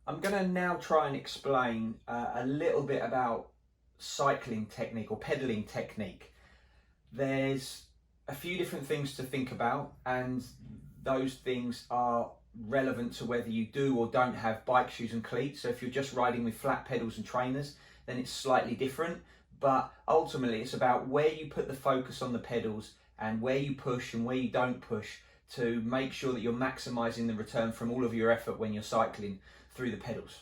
I'm going to now try and explain a little bit about cycling technique or pedaling technique. There's a few different things to think about, and those things are relevant to whether you do or don't have bike shoes and cleats. So if you're just riding with flat pedals and trainers, then it's slightly different. But ultimately it's about where you put the focus on the pedals and where you push and where you don't push to make sure that you're maximizing the return from all of your effort when you're cycling through the pedals.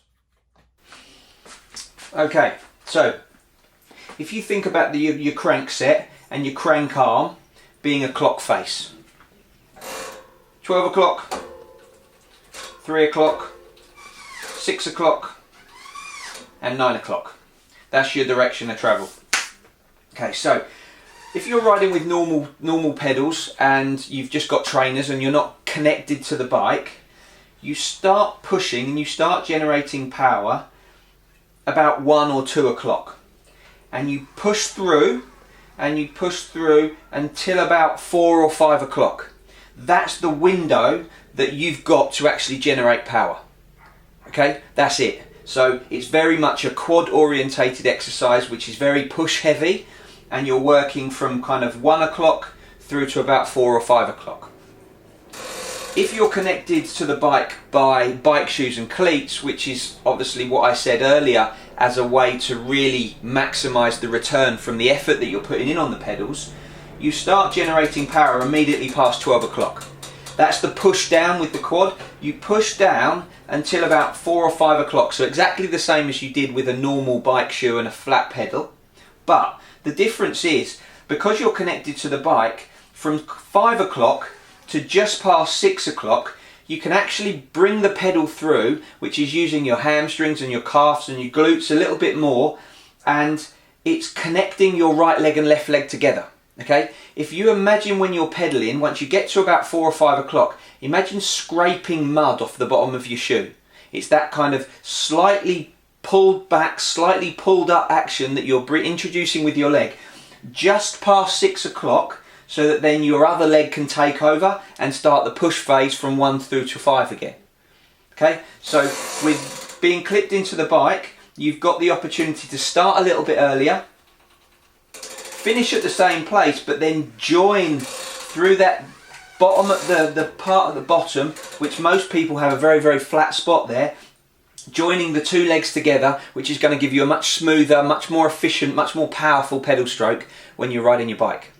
Okay, so if you think about your crank set and your crank arm being a clock face, 12 o'clock, 3 o'clock, 6 o'clock and 9 o'clock. That's your direction of travel. Okay, so if you're riding with normal pedals and you've just got trainers and you're not connected to the bike, you start pushing and you start generating power about 1 or 2 o'clock. And you push through and you push through until about 4 or 5 o'clock. That's the window that you've got to actually generate power. Okay, that's it. So it's very much a quad orientated exercise, which is very push heavy, and you're working from kind of 1 o'clock through to about 4 or 5 o'clock. If you're connected to the bike by bike shoes and cleats, which is obviously what I said earlier as a way to really maximize the return from the effort that you're putting in on the pedals, you start generating power immediately past 12 o'clock. That's the push down with the quad. You push down until about 4 or 5 o'clock, so exactly the same as you did with a normal bike shoe and a flat pedal. But the difference is, because you're connected to the bike, from 5 o'clock to just past 6 o'clock, you can actually bring the pedal through, which is using your hamstrings and your calves and your glutes a little bit more, and it's connecting your right leg and left leg together. Okay, if you imagine when you're pedaling, once you get to about 4 or 5 o'clock, imagine scraping mud off the bottom of your shoe. It's that kind of slightly pulled back, slightly pulled up action that you're introducing with your leg just past 6 o'clock, so that then your other leg can take over and start the push phase from 1 through to 5 again. Okay, so with being clipped into the bike, you've got the opportunity to start a little bit earlier, finish at the same place, but then join through that bottom, the part at the bottom, which most people have a very, very flat spot there, joining the two legs together, which is going to give you a much smoother, much more efficient, much more powerful pedal stroke when you're riding your bike.